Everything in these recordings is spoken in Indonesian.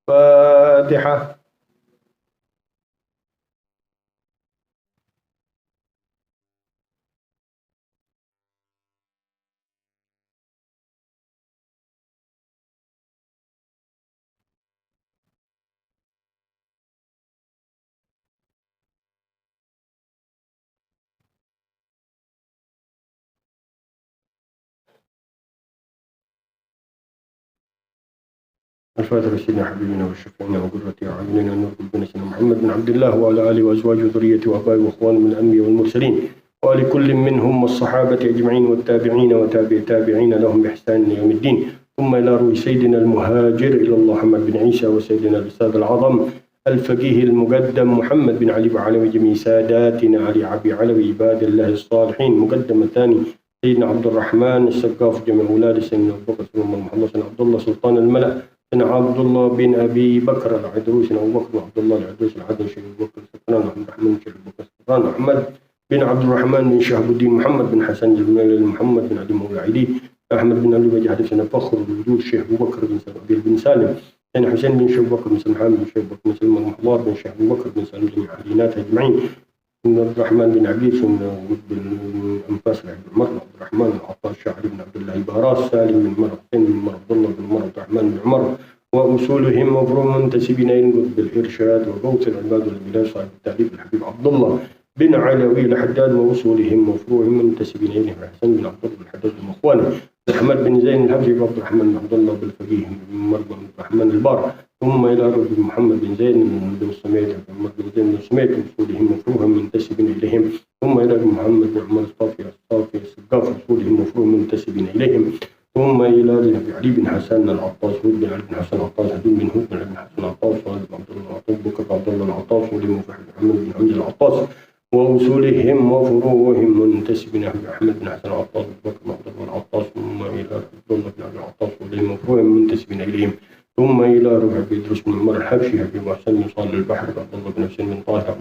فاتحة. الفاتحة سيدنا حبيبنا وشفيعنا وقرة أعيننا نور قلوبنا سيدنا محمد بن عبد الله وعلى آله وأزواجه وذريته وآبائه وإخوانه من الأنبياء والمرسلين ولكل منهم والصحابة أجمعين والتابعين وتابع التابعين لهم بإحسان إلى يوم الدين. ثم إلى روح سيدنا المهاجر إلى الله محمد بن عيسى وسيدنا الأستاذ العظم الفقيه المقدم محمد بن علي بعلوي جميع ساداتنا علي عبي علوي عباد الله الصالحين. مقدم الثاني سيدنا عبد الرحمن السقاف جميع أولاد سيدنا أبو بكر سيدنا محمد سيدنا عبد الله سلطان الملأ سيدنا عبد الله بن أبي بكر العدروس سيدنا أبو بكر وعبد الله العدروس العدل شيخ أبو بكر سلطان عبد الرحمن شيخ أبو بكر سلطان أحمد بن عبد الرحمن بن شهاب الدين محمد بن حسن جمال محمد بن علي مولى عيدي أحمد بن علي وجه سيدنا فخر الوجود شيخ أبو بكر بن سلمان بن سالم سيدنا حسين بن شيخ أبو بكر بن سلمان بن شيخ أبو بكر بن سلمان محضار بن شيخ أبو بكر بن سالم جميع أهلينات أجمعين. سيدنا عبد الرحمن بن عبيد سيدنا بن أنفاس عبد العمر عبد الرحمن العطاء الشاعري بن عبد الله باراس سالم بن عمر حسين بن عمر عبد الله بن عمر عبد الرحمن بن عمر وأصولهم مفروم منتسبين إلى قطب الإرشاد وغوث العباد والبلاد صاحب التعريف الحبيب عبد الله بن علوي الحداد وأصولهم مفروم منتسبين إليه حسن بن عبد الله بن الحداد وإخوانه محمد بن زين الحبشي وعبد الرحمن بن عبد الله بالفقيه بن عبد الرحمن البار. ثم إلى رجل محمد بن زين بن سميت محمد بن زين بن سميت وأصولهم مفروم منتسبين إليهم. ثم إلى محمد بن عمر الصافي السقاف وأصولهم مفروم منتسبين إليهم. ثم إلى علي بن حسن العطاس هود بن علي بن حسن العطاس هدون بن هود بن علي بن حسن العطاس وعبد الله العطاس بكر عبد الله العطاس وأصولهم محمد بن حمد العطاس وأصولهم وفروعهم منتسبين إلى أحمد بن حسن العطاس بكر عبد الله العطاس. ثم إلى عبد الله بن علي العطاس وأصولهم وفروعهم منتسبين إليهم. ثم إلى ربع بن إدريس بن عمر الحبشي حبيب حسن بن صالح البحر عبد الله بن حسين بن طاهر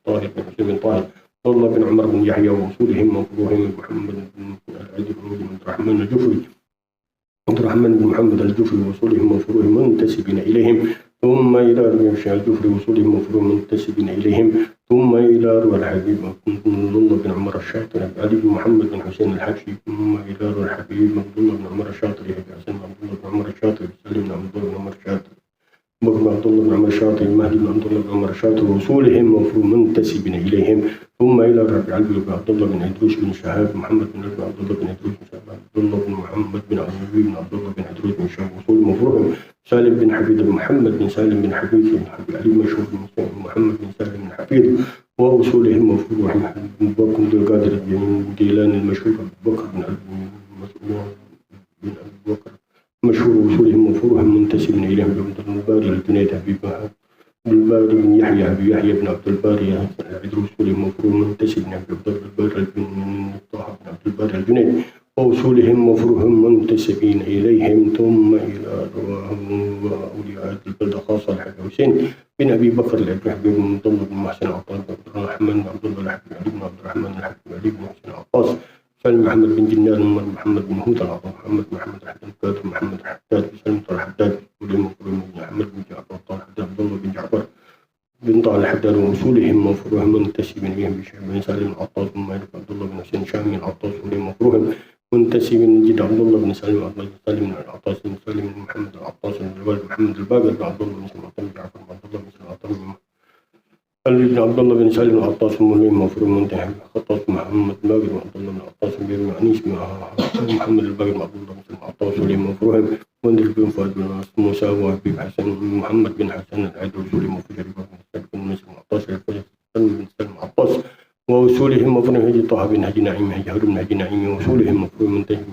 طاهر بن حسين بن طاهر عبد الله بن عمر بن يحيى وأصولهم وفروعهم محمد بن العدي بن عبد الرحمن الجفري عبد الرحمن بن محمد الجفري وأصولهم وفروعهم منتسبين إليهم. ثم إلى ربع الشيخ الجفري وأصولهم وفروعهم منتسبين إليهم. ثم إلى روح الحبيب عبد الله بن عمر الشاطر علي بن محمد بن حسين الحبشي. ثم إلى روح الحبيب عبد الله بن عمر الشاطر حسن عبد الله بن عمر الشاطر سالم بن عبد الله بن عمر الشاطر بكر عبد الله بن عمر الشاطر المهدي بن عبد الله بن عمر الشاطر وأصولهم وفروعهم منتسبين إليهم. ثم إلى ربيع علي بن عبد الله بن إدريس بن شهاب محمد بن عبد الله بن إدريس بن شهاب عبد الله بن محمد بن علي بن عبد الله بن إدريس بن شهاب وأصولهم وفروعهم سالم بن حفيظ بن محمد بن سالم بن حفيظ بن علي مشهور بن محمد بن سالم بن حفيظ وأصولهم وفروعهم بكر بن القادر بن جيلان المشهور بكر بن أبي بكر مشهور وأصولهم وفروعهم منتسبين إليهم عبد الباري الجنيد حبيب الباري بن يحيى أبي يحيى بن عبد الباري العدروس وأصولهم وفروعهم منتسبين عبد الباري بن طه بن عبد الباري الجنيد وأصولهم وفروعهم منتسبين إليهم. ثم إلى أولياء البلدة خاصة الحاج حسين بن أبي بكر الحبيب بن عبد الله بن محسن عطاس عبد الرحمن بن عبد الله الحبيب علي بن عبد الرحمن الحبيب علي بن محسن عطاس سالم محمد بن جنان محمد بن هود العطاس محمد الحداد محمد الحداد سالم الحداد وأصولهم وفروعهم محمد بن جعفر عبد الله بن جعفر بن طه الحداد وأصولهم وفروعهم منتسبين إليهم بشيخ بن سالم العطاس ثم عبد الله بن حسين شامي العطاس وأصولهم وفروعهم منتسبين جد عبد الله بن سالم عبد الله سالم العطاس بن سالم بن محمد العطاس بن الولد محمد الباقر بن عبد الله بن سالم بن جعفر بن عبد الله بن سالم العطاس بن عبد الله بن سالم العطاس المهم وفروع منتهى خطاس محمد الباقر بن عبد الله بن العطاس بن معنيس محمد الباقر بن عبد الله بن سالم العطاس ولهم وفروعهم مندل بن فؤاد بن موسى وحبيب حسن محمد بن حسن العدل وسلم وفجر بن مسلم العطاس بن سالم العطاس وأصولهم مفروع هدي طه بن هدي نعيم هارون بن هدي نعيم وأصولهم مفروع منتسب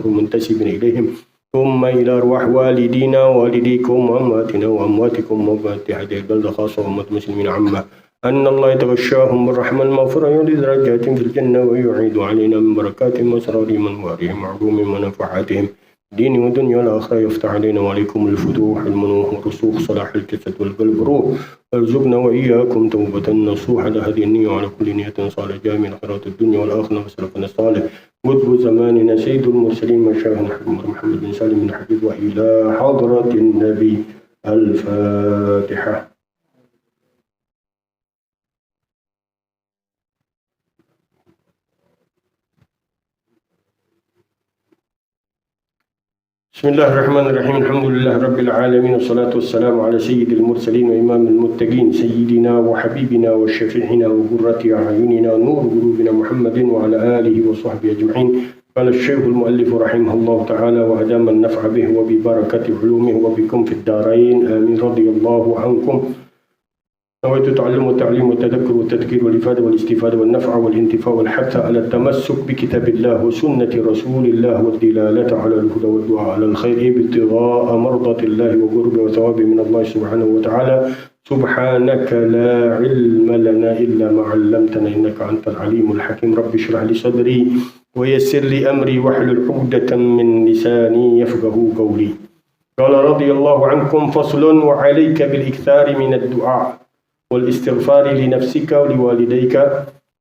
منتسبين إليهم. ثم إلى أرواح والدينا والديكم وأمواتنا وأمواتكم وأموات هذه البلدة خاصة وأمة المسلمين عامة أن الله يتغشاهم بالرحمة المغفرة يولي درجات في الجنة ويعيد علينا من بركاتهم وأسرارهم وأنوارهم وعلومهم ونفحاتهم دين ودنيا والآخرة يفتح علينا وعليكم الفتوح المنوح والرسوخ صلاح الجسد والقلب والروح وارزقنا وإياكم توبة نصوح على هذه النية وعلى كل نية صالحة جامعة خيرات الدنيا والآخرة وسلفنا الصالح قطب زماننا سيد المرسلين مشايخنا محمد بن سالم بن حبيب وإلى حضرة النبي. الفاتحة. بسم الله الرحمن الرحيم. الحمد لله رب العالمين، والصلاة والسلام على سيد المرسلين وإمام المتقين سيدنا وحبيبنا وشفيعنا وقرة أعيننا ونور قلوبنا محمد وعلى آله وصحبه أجمعين. قال الشيخ المؤلف رحمه الله تعالى وأدام النفع به وببركة علومه وبكم في الدارين آمين. رضي الله عنكم. نويت تعلم والتعليم والتذكر والتذكير والإفادة والاستفادة والنفع والانتفاع والحث على التمسك بكتاب الله وسنة رسول الله والدلالة على الهدى والدعاء على الخير ابتغاء مرضاة الله وقرب وثواب من الله سبحانه وتعالى. سبحانك لا علم لنا إلا ما علمتنا إنك أنت العليم الحكيم. رب اشرح لي صدري ويسر لي أمري واحلل عقدة من لساني يفقه قولي. قال رضي الله عنكم. فصل. وعليك بالإكثار من الدعاء والاستغفار لنفسك ولوالديك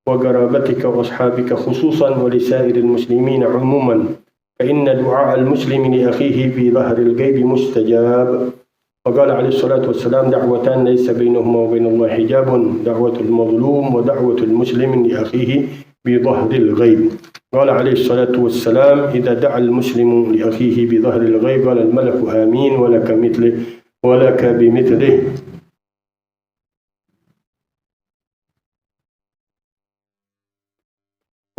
وقرابتك وأصحابك خصوصا ولسائر المسلمين عموما، فإن دعاء المسلم لأخيه في ظهر الغيب مستجاب. وقال عليه الصلاة والسلام: دعوتان ليس بينهما وبين الله حجاب، دعوة المظلوم ودعوة المسلم لأخيه بظهر الغيب. قال عليه الصلاة والسلام: إذا دعا المسلم لأخيه بظهر الغيب قال الملك آمين ولك بمثله.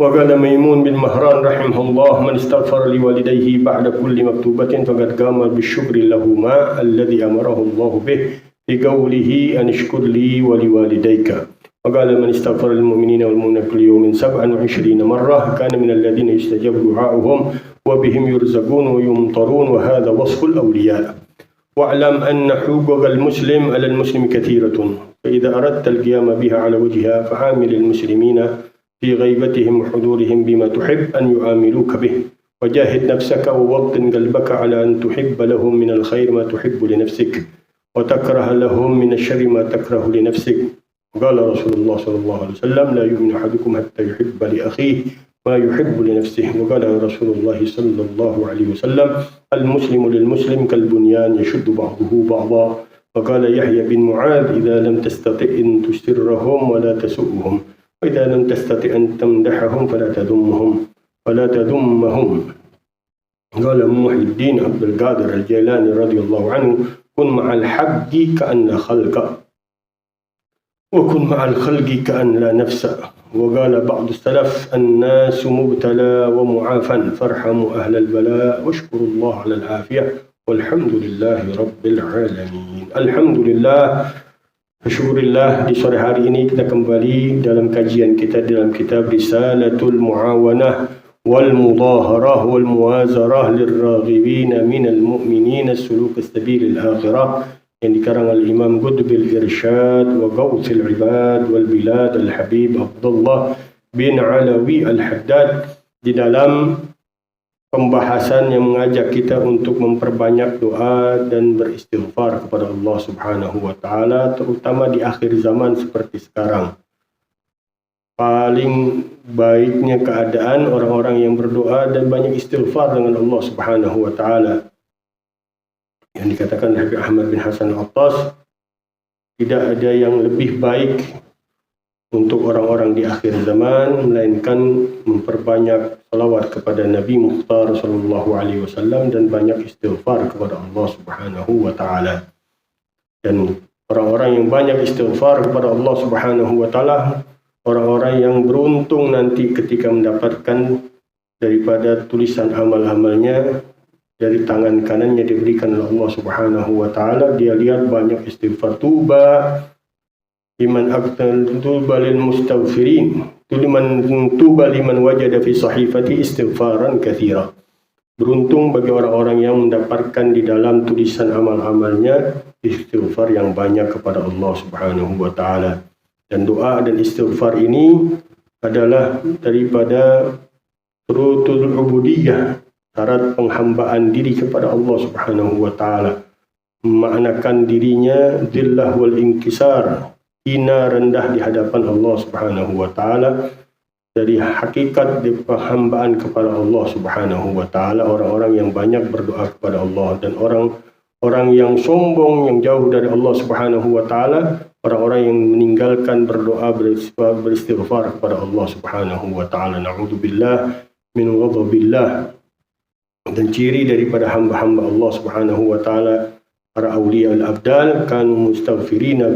وقال ميمون بن مهران رحمه الله: من استغفر لوالديه بعد كل مكتوبة فقد قام بالشكر لهما الذي أمره الله به في قوله أن اشكر لي ولوالديك. وقال من استغفر للمؤمنين والمؤمنات كل يوم 27 مرة كان من الذين يستجاب دعاؤهم وبهم يرزقون ويمطرون، وهذا وصف الأولياء. واعلم أن حقوق المسلم على المسلم كثيرة، فإذا أردت القيام بها على وجهها فعامل المسلمين في غيبتهم وحضورهم بما تحب أن يعاملوك به، وجاهد نفسك ووطن قلبك على أن تحب لهم من الخير ما تحب لنفسك وتكره لهم من الشر ما تكره لنفسك. قال رسول الله صلى الله عليه وسلم: لا يؤمن أحدكم حتى يحب لأخيه ما يحب لنفسه. وقال رسول الله صلى الله عليه وسلم: المسلم للمسلم كالبنيان يشد بعضه بعضا. وقال يحيى بن معاذ: إذا لم تستطع أن تسرهم ولا تسؤهم، وإذا لم تستطع أن تمدحهم فلا تذمهم. قال محي الدين عبد القادر الجيلاني رضي الله عنه: كن مع الحق كأن خلق، وكن مع الخلق كأن لا نفس. وقال بعض السلف: الناس مبتلى ومعافى فارحموا أهل البلاء واشكروا الله على العافية والحمد لله رب العالمين. Alhamdulillah, syukurillah, di sore hari ini kita kembali dalam kajian kita dalam kitab Risalatul Muawanah wal Mudaharah wal Muwazarah lirraghibin minal mu'minin as-suluk as-sabil al-akhirah yang dikarang oleh Imam Qutbil Irsyad wa Gawthil Ibad wal Bilad Al-Habib Abdullah bin Alawi Al-Haddad, di dalam pembahasan yang mengajak kita untuk memperbanyak doa dan beristighfar kepada Allah Subhanahu wa Ta'ala, terutama di akhir zaman seperti sekarang. Paling baiknya keadaan orang-orang yang berdoa dan banyak istighfar dengan Allah Subhanahu wa Ta'ala. Yang dikatakan Habib Ahmad bin Hasan Al-Attas, tidak ada yang lebih baik untuk orang-orang di akhir zaman melainkan memperbanyak salawat kepada Nabi Mukhtar sallallahu alaihi wasallam dan banyak istighfar kepada Allah Subhanahu wa Ta'ala. Dan orang-orang yang banyak istighfar kepada Allah Subhanahu wa Ta'ala, orang-orang yang beruntung nanti ketika mendapatkan daripada tulisan amal-amalnya dari tangan kanannya diberikan oleh Allah Subhanahu wa Ta'ala. Dia lihat banyak istighfar. Tuba lil mustaghfirin, tuba liman wajada fi sahifati istighfaran katsira. Beruntung bagi orang-orang yang mendapatkan di dalam tulisan amal-amalnya istighfar yang banyak kepada Allah Subhanahu wa Ta'ala. Dan doa dan istighfar ini adalah daripada syurutul ubudiyah, syarat penghambaan diri kepada Allah Subhanahu wa Ta'ala. Memaknakan dirinya dhillah wal inkisar, hina rendah di hadapan Allah Subhanahu wa Ta'ala, dari hakikat hambaan kepada Allah Subhanahu wa taala, orang-orang yang banyak berdoa kepada Allah, dan orang yang sombong yang jauh dari Allah Subhanahu wa taala, orang-orang yang meninggalkan berdoa beristighfar kepada Allah Subhanahu wa taala. Na'udzubillah min ghadabillah. Dan ciri daripada hamba-hamba Allah Subhanahu wa taala, para aulia al-abdal, kanu mustaghfirina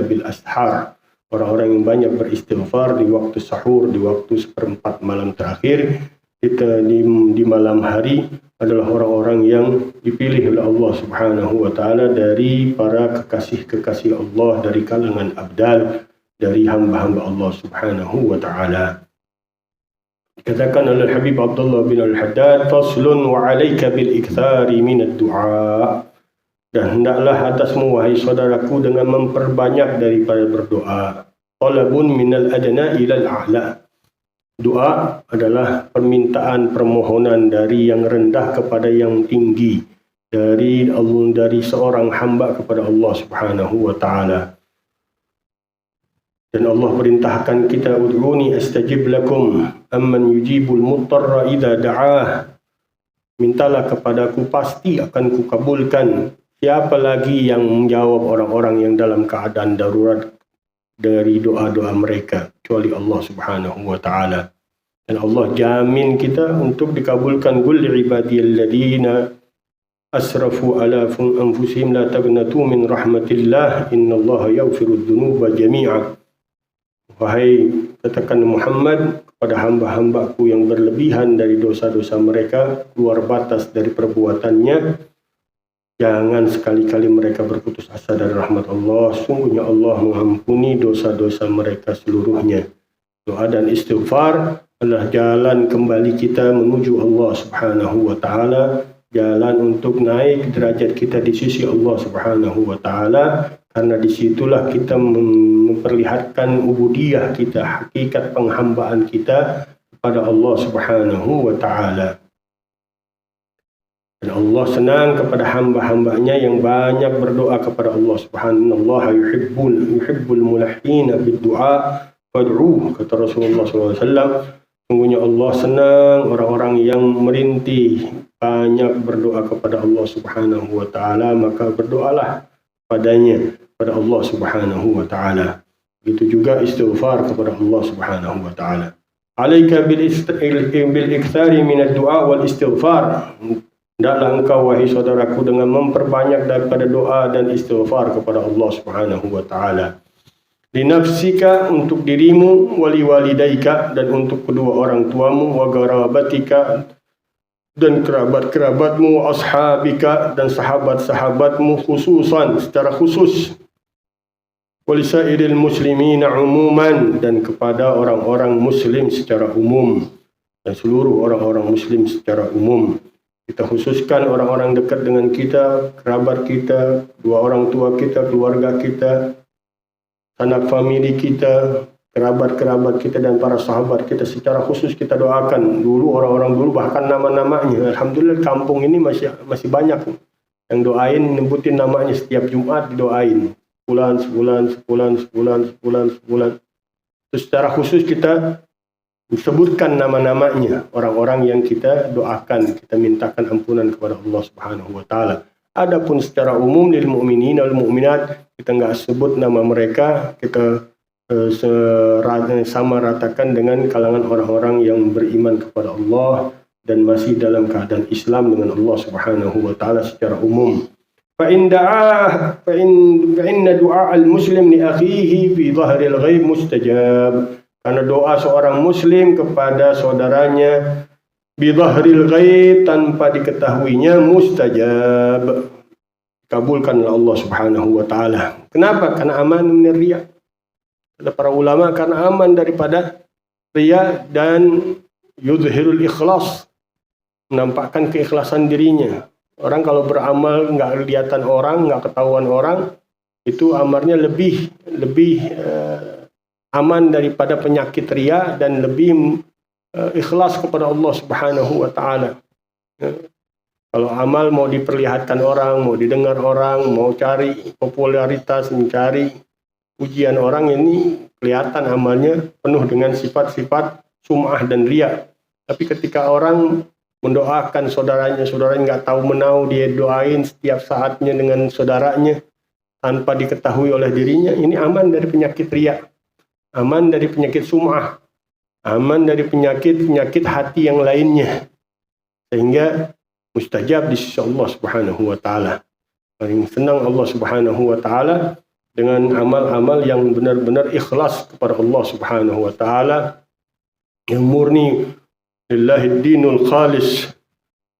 bil ashar. Orang-orang yang banyak beristighfar di waktu sahur, di waktu seperempat malam terakhir, di malam hari, adalah orang-orang yang dipilih oleh Allah Subhanahu wa taala dari para kekasih-kekasih Allah, dari kalangan abdal, dari hamba-hamba Allah Subhanahu wa taala. Dikatakan oleh Habib Abdullah bin Al-Haddad, faslun wa 'alaika bil iktsari min ad-du'a. Dan hendaklah atasmu wahai saudaraku dengan memperbanyak daripada berdoa. Talabun minal adna ilal a'la. Doa adalah permintaan, permohonan dari yang rendah kepada yang tinggi, dari seorang hamba kepada Allah Subhanahu wa taala. Dan Allah perintahkan kita, ud'uni astajib lakum amman yujibul muttarra idza da'ah. Mintalah kepadaku, pasti akan kukabulkan. Siapa lagi yang menjawab orang-orang yang dalam keadaan darurat dari doa-doa mereka kecuali Allah Subhanahu wa taala. Dan Allah jamin kita untuk dikabulkan. Qul li'ibadiyalladzina asrafu ala anfusihim la taqnatu min rahmatillah innallaha yaghfirudz dzunuba jami'a. Wahai, katakan Muhammad kepada hamba-hambaku yang berlebihan dari dosa-dosa mereka, keluar batas dari perbuatannya, jangan sekali-kali mereka berputus asa dari rahmat Allah. Sungguhnya Allah mengampuni dosa-dosa mereka seluruhnya. Doa dan istighfar adalah jalan kembali kita menuju Allah Subhanahu wa taala, jalan untuk naik derajat kita di sisi Allah Subhanahu wa taala, karena disitulah kita memperlihatkan ubudiyah kita, hakikat penghambaan kita kepada Allah Subhanahu wa taala. Dan Allah senang kepada hamba-hambanya yang banyak berdoa kepada Allah Subhanahu wa taala. Yuhibbul mulahhina bid-du'a fad'uh, kata Rasulullah SAW. Sungguhnya Allah senang orang-orang yang merintih banyak berdoa kepada Allah Subhanahu wa taala, maka berdoalah padanya, pada Allah Subhanahu wa taala. Begitu juga istighfar kepada Allah Subhanahu wa taala. Alaika bil iktsari min ad-du'a wal istighfar. Hendaklah engkau wahai saudaraku dengan memperbanyak daripada doa dan istighfar kepada Allah Subhanahu wa taala. Li nafsika, untuk dirimu, wali walidaika, dan untuk kedua orang tuamu, wa garabatika, dan kerabat-kerabatmu, ashabika, dan sahabat-sahabatmu khususan, secara khusus. Walisairil muslimina umuman, dan kepada orang-orang muslim secara umum, dan seluruh orang-orang muslim secara umum. Kita khususkan orang-orang dekat dengan kita, kerabat kita, dua orang tua kita, keluarga kita, sanak famili kita, kerabat-kerabat kita, dan para sahabat kita secara khusus kita doakan. Dulu orang-orang dulu bahkan nama-namanya, alhamdulillah kampung ini masih banyak yang doain, nyebutin namanya setiap Jumat, didoain. Sebulan. Terus secara khusus kita disebutkan nama-namanya, orang-orang yang kita doakan, kita mintakan ampunan kepada Allah Subhanahu wa taala. Adapun secara umum lil mu'minin wal mu'minat, kita enggak sebut nama mereka, kita sama ratakan dengan kalangan orang-orang yang beriman kepada Allah dan masih dalam keadaan Islam dengan Allah Subhanahu wa taala secara umum. Fa inna du'a al-muslim li akhihi fi dhahril ghaib mustajab. Karena doa seorang muslim kepada saudaranya bi dhahril ghaib, tanpa diketahuinya, mustajab, kabulkan oleh Allah Subhanahu wa taala. Kenapa? Karena aman min riya. Kata para ulama, karena aman daripada riya, dan yudhirul ikhlas, menampakkan keikhlasan dirinya. Orang kalau beramal nggak kelihatan orang, nggak ketahuan orang, itu amalnya lebih aman daripada penyakit riya, dan lebih ikhlas kepada Allah Subhanahu wa taala. Kalau amal mau diperlihatkan orang, mau didengar orang, mau cari popularitas, mencari pujian orang, ini kelihatan amalnya penuh dengan sifat-sifat sum'ah dan riya. Tapi ketika orang mendoakan saudaranya nggak tahu menau, dia doain setiap saatnya dengan saudaranya tanpa diketahui oleh dirinya, ini aman dari penyakit riya, aman dari penyakit sum'ah, aman dari penyakit hati yang lainnya, sehingga mustajab di sisi Allah Subhanahu wa taala. Paling senang Allah Subhanahu wa taala dengan amal-amal yang benar-benar ikhlas kepada Allah Subhanahu wa taala, yang murni lillahi dinul khalis,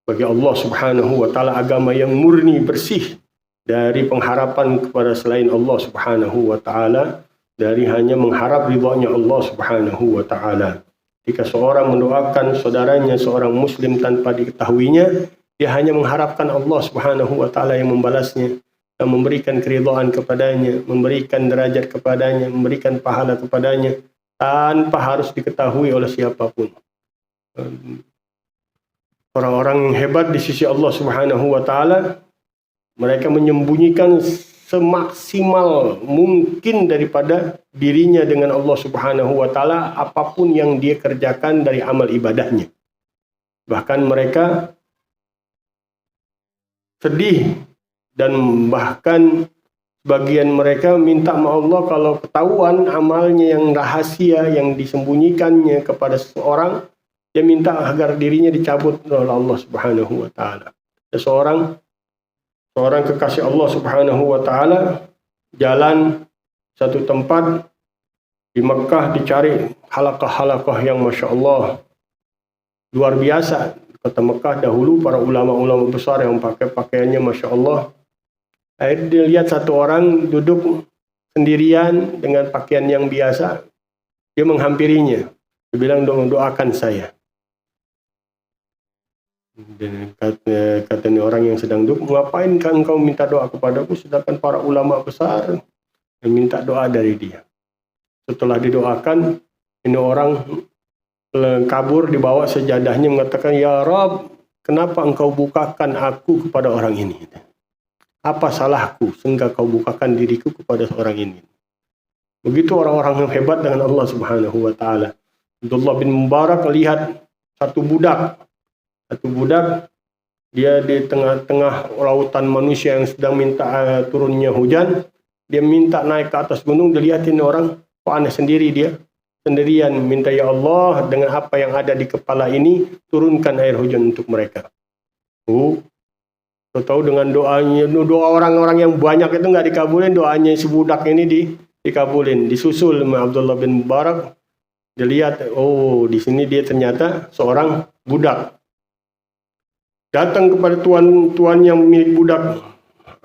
bagi Allah Subhanahu wa taala agama yang murni bersih dari pengharapan kepada selain Allah Subhanahu wa taala, dari hanya mengharap ridhonya Allah Subhanahu wa taala. Jika seorang mendoakan saudaranya seorang muslim tanpa diketahuinya, dia hanya mengharapkan Allah Subhanahu wa taala yang membalasnya, yang memberikan keridhaan kepadanya, memberikan derajat kepadanya, memberikan pahala kepadanya tanpa harus diketahui oleh siapapun. Orang-orang yang hebat di sisi Allah Subhanahu wa taala, mereka menyembunyikan semaksimal mungkin daripada dirinya dengan Allah Subhanahu wa taala apapun yang dia kerjakan dari amal ibadahnya. Bahkan mereka sedih, dan bahkan sebagian mereka minta sama Allah kalau ketahuan amalnya yang rahasia, yang disembunyikannya kepada seseorang, dia minta agar dirinya dicabut oleh Allah Subhanahu wa taala. Seorang kekasih Allah Subhanahu wa taala jalan satu tempat di Mekah, dicari halaqah-halaqah yang Masya Allah luar biasa. Kota Mekah dahulu para ulama-ulama besar yang pakai pakaiannya Masya Allah. Akhirnya dia lihat satu orang duduk sendirian dengan pakaian yang biasa. Dia menghampirinya. Dia bilang, doakan saya. Dan katanya orang yang sedang duduk, ngapain kan engkau minta doa kepadaku, sedangkan para ulama besar yang minta doa dari dia. Setelah didoakan, ini orang kabur, dibawa sejadahnya, mengatakan, ya Rabb, kenapa engkau bukakan aku kepada orang ini? Apa salahku sehingga kau bukakan diriku kepada seorang ini? Begitu orang-orang yang hebat dengan Allah Subhanahu wa taala. Abdullah bin Mubarak lihat satu budak, dia di tengah-tengah lautan manusia yang sedang minta turunnya hujan, dia minta naik ke atas gunung, dilihatin orang, kok aneh sendiri dia, sendirian, minta ya Allah dengan apa yang ada di kepala ini, turunkan air hujan untuk mereka. Tahu dengan doa orang-orang yang banyak itu nggak dikabulin, doanya si budak ini dikabulin, disusul sama Abdullah bin Mubarak. Dilihat, di sini dia ternyata seorang budak. Datang kepada tuan yang milik budak.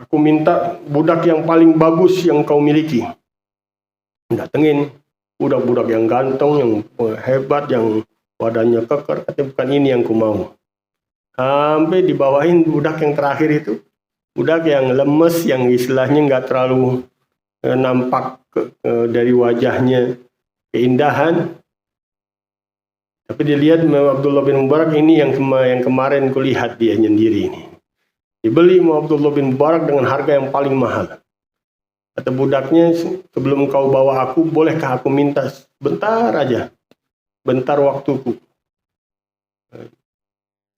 Aku minta budak yang paling bagus yang kau miliki. Datengin budak-budak yang ganteng, yang hebat, yang badannya keker. Katanya bukan ini yang ku mau. Sampai dibawain budak yang terakhir itu. Budak yang lemes, yang istilahnya nggak terlalu nampak dari wajahnya keindahan. Tapi dilihat Abdullah bin Mubarak ini yang kemarin kulihat dia sendiri ini. Dibeli Abdullah bin Mubarak dengan harga yang paling mahal. Kata budaknya, sebelum kau bawa aku, bolehkah aku minta bentar aja, bentar waktuku.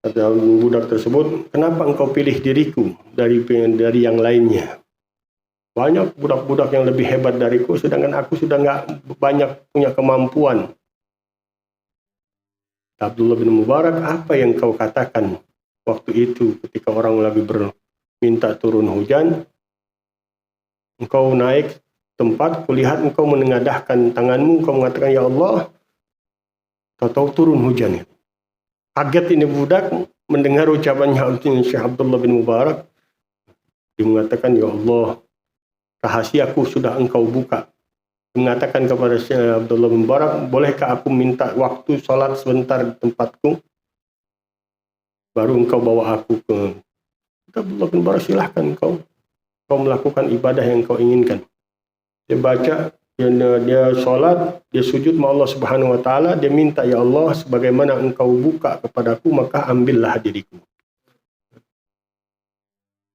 Kata budak tersebut, kenapa engkau pilih diriku dari yang lainnya? Banyak budak-budak yang lebih hebat dariku, sedangkan aku sudah nggak banyak punya kemampuan. Abdullah bin Mubarak, apa yang kau katakan waktu itu ketika orang lagi minta turun hujan? Engkau naik tempat, kulihat engkau menengadahkan tanganmu, engkau mengatakan, ya Allah, tahu-tahu turun hujan. Kaget ini budak mendengar ucapannya Syekh Abdullah bin Mubarak. Dia mengatakan, ya Allah, rahasiaku sudah engkau buka. Mengatakan kepada Syekh Abdullah bin Mubarak, bolehkah aku minta waktu sholat sebentar di tempatku? Baru engkau bawa aku ke Abdullah bin Mubarak, silahkan kau melakukan ibadah yang kau inginkan. Dia baca, dia sholat, dia sujud sama Allah Subhanahu wa taala, dia minta, ya Allah, sebagaimana engkau buka kepadaku, maka ambillah diriku.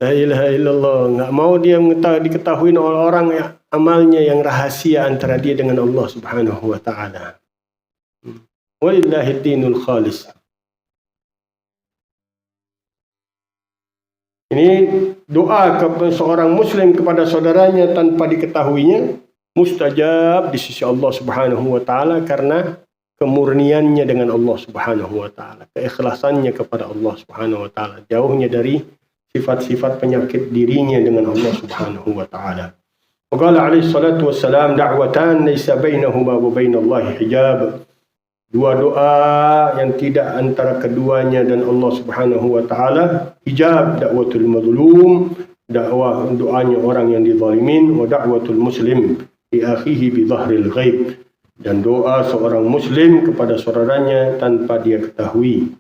La ilaha illallah. Nggak mau dia diketahui oleh orang yang amalnya yang rahasia antara dia dengan Allah Subhanahu wa ta'ala. Walillahid dinul khalis. Ini doa seorang muslim kepada saudaranya tanpa diketahuinya mustajab di sisi Allah Subhanahu wa ta'ala karena kemurniannya dengan Allah Subhanahu wa ta'ala, keikhlasannya kepada Allah Subhanahu wa ta'ala, jauhnya dari sifat-sifat penyakit dirinya dengan Allah Subhanahu wa ta'ala. Wa qala alaihi salatu wassalam da'watan laysa bainahuma wa bainallahi hijab. Dua doa yang tidak antara keduanya dan Allah Subhanahu wa ta'ala hijab. Da'watul mazlum, doanya orang yang dizalimin, wa da'watul muslim li akhihi bi dhahril ghaib, dan doa seorang muslim kepada saudaranya tanpa dia ketahui.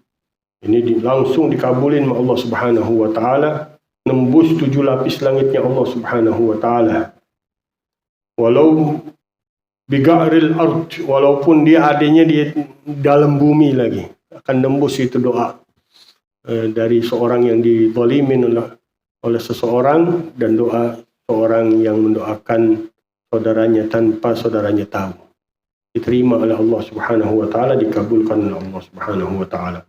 Ini langsung dikabulin oleh Allah Subhanahu wa ta'ala, nembus 7 lapis langitnya Allah Subhanahu wa ta'ala. Walau biga'ril ard, walaupun dia adanya di dalam bumi lagi, akan nembus itu doa dari seorang yang dizalimin oleh seseorang, dan doa seorang yang mendoakan saudaranya tanpa saudaranya tahu, diterima oleh Allah Subhanahu wa ta'ala, dikabulkan oleh Allah Subhanahu wa ta'ala.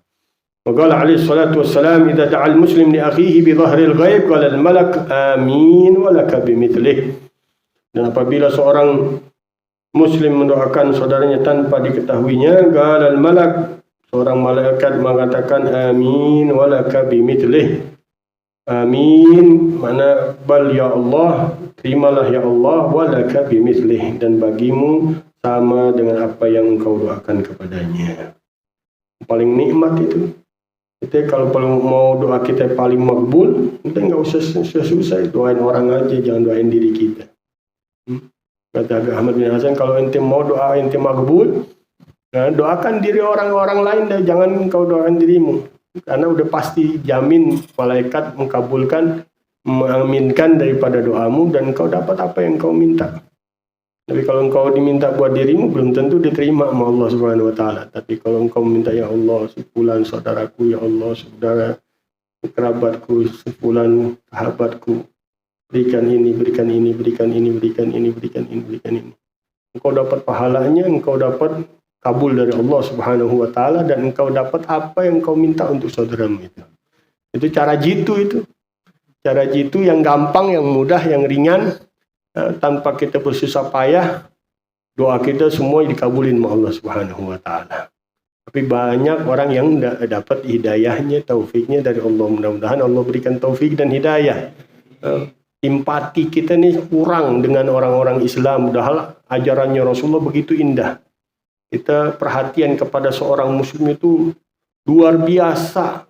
Wa qala alaihi salatu wassalam idza da'a al-muslim li akhihi bi dhahril ghaib qala al-malak amin wa laka bimithlihi. Dan apabila seorang muslim mendoakan saudaranya tanpa diketahuinya, qala al-malak, seorang malaikat mengatakan amin wa laka bimithlihi. Amin mana bal ya Allah, terimalah ya Allah, wa laka bimithlihi, dan bagimu sama dengan apa yang engkau doakan kepadanya. Paling nikmat itu. Kita kalau mau doa kita paling makbul, kita nggak usah susah-susah, doain orang aja, jangan doain diri kita. Kata Ahmad bin Hasan, kalau ente mau doa ente makbul, nah, doakan diri orang-orang lain, dan jangan engkau doakan dirimu. Karena udah pasti jamin malaikat mengkabulkan, mengaminkan daripada doamu, dan engkau dapat apa yang engkau minta. Tapi kalau engkau diminta buat dirimu, belum tentu diterima sama Allah Subhanahu wa ta'ala. Tapi kalau engkau minta, ya Allah, sepulan saudaraku, ya Allah, saudara kerabatku, sepulan sahabatku, berikan ini, berikan ini, berikan ini, berikan ini, berikan ini, berikan ini. Engkau dapat pahalanya, engkau dapat kabul dari Allah Subhanahu wa ta'ala, dan engkau dapat apa yang engkau minta untuk saudaramu itu. Itu cara jitu itu. Cara jitu yang gampang, yang mudah, yang ringan. Tanpa kita bersusah payah, doa kita semua dikabulin sama Allah Subhanahu wa ta'ala. Tapi banyak orang yang dapat hidayahnya, taufiknya dari Allah. Mudah-mudahan Allah berikan taufik dan hidayah. Empati kita nih kurang dengan orang-orang Islam, padahal ajarannya Rasulullah begitu indah. Kita perhatian kepada seorang muslim itu luar biasa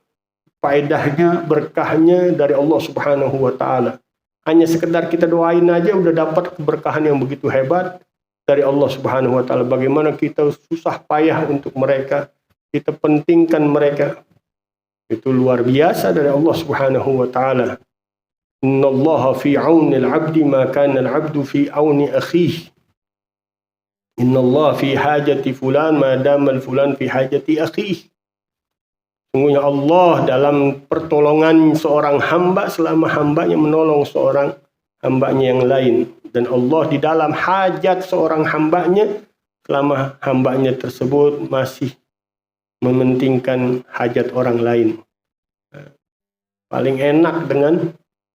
faedahnya, berkahnya dari Allah Subhanahu wa ta'ala. Hanya sekedar kita doain aja udah dapat keberkahan yang begitu hebat dari Allah Subhanahu wa ta'ala. Bagaimana kita susah payah untuk mereka, kita pentingkan mereka. Itu luar biasa dari Allah Subhanahu wa ta'ala. Innallaha fi 'auni al-'abdi ma kana al-'abdu fi 'auni akhihi. Innallaha fi hajati fulan ma dama al-fulan fi hajati akhihi. Sungguhnya Allah dalam pertolongan seorang hamba selama hambanya menolong seorang hambanya yang lain. Dan Allah di dalam hajat seorang hambanya selama hambanya tersebut masih mementingkan hajat orang lain. Paling enak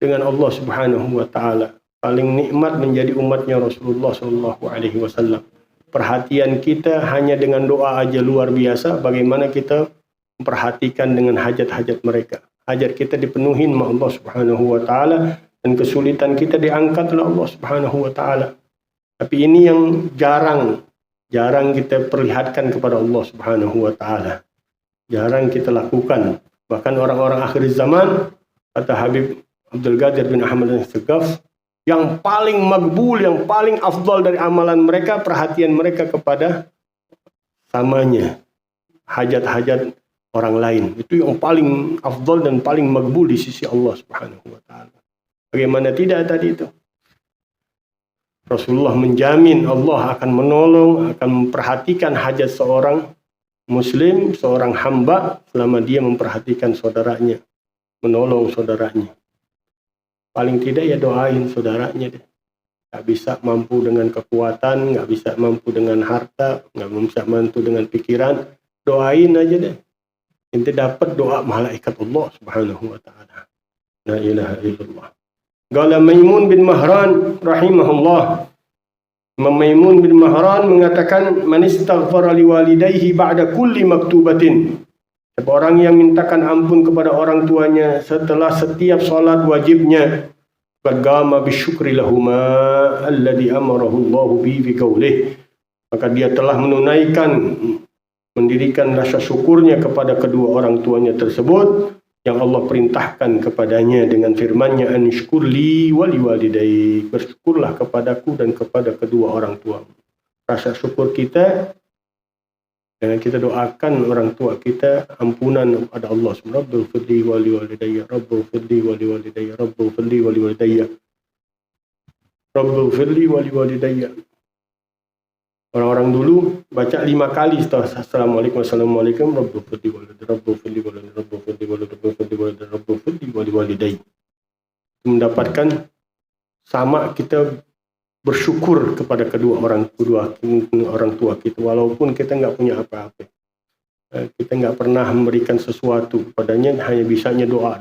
dengan Allah Subhanahu wa ta'ala. Paling nikmat menjadi umatnya Rasulullah SAW. Perhatian kita hanya dengan doa aja luar biasa. Bagaimana kita memperhatikan dengan hajat-hajat mereka. Hajat kita dipenuhi oleh Allah Subhanahu wa ta'ala, dan kesulitan kita diangkat oleh Allah Subhanahu wa ta'ala. Tapi ini yang jarang kita perlihatkan kepada Allah Subhanahu wa ta'ala. Jarang kita lakukan. Bahkan orang-orang akhir zaman, kata Habib Abdul Qadir bin Ahmad Al-Segaf, yang paling makbul, yang paling afdal dari amalan mereka, perhatian mereka kepada samanya, hajat-hajat orang lain. Itu yang paling afdal dan paling makbul di sisi Allah Subhanahu wa ta'ala. Bagaimana tidak tadi itu? Rasulullah menjamin Allah akan menolong, akan memperhatikan hajat seorang muslim, seorang hamba selama dia memperhatikan saudaranya, menolong saudaranya. Paling tidak ya doain saudaranya deh. Nggak bisa mampu dengan kekuatan, nggak bisa mampu dengan harta, nggak bisa mampu dengan pikiran, doain aja deh. Inti dapat doa malaikat Allah Subhanahu wa taala. La ilaha illallah. Qala Maimun bin Mahran rahimahullah. Maimun bin Mahran mengatakan man istaghfara liwalidayhi ba'da kulli maktubatin. Siapa orang yang mintakan ampun kepada orang tuanya setelah setiap salat wajibnya, qama bisyukri lahuma alladhi amarahu Allah bi qaulih, maka dia telah mendirikan rasa syukurnya kepada kedua orang tuanya tersebut yang Allah perintahkan kepadanya dengan firman-Nya anishkurli wali walidayk, bersyukurlah kepadaku dan kepada kedua orang tuamu. Rasa syukur kita dengan kita doakan orang tua kita ampunan kepada Allah subhanahu wa ta'ala. Rabbighfirli wali walidayya, Rabbighfirli wali walidayya, Rabbighfirli wali walidayya, Rabbighfirli wali walidayya. Orang-orang dulu baca 5 kali setelah assalamualaikum wassalamualaikum, Rabbighfirli walidayya, Rabbighfirli walidayya, Rabbighfirli walidayya, Rabbighfirli walidayya, Rabbighfirli wali walidayya. Mendapatkan sama kita bersyukur kepada kedua orang tua kita, walaupun kita nggak punya apa-apa, kita nggak pernah memberikan sesuatu padanya, hanya bisanya doa.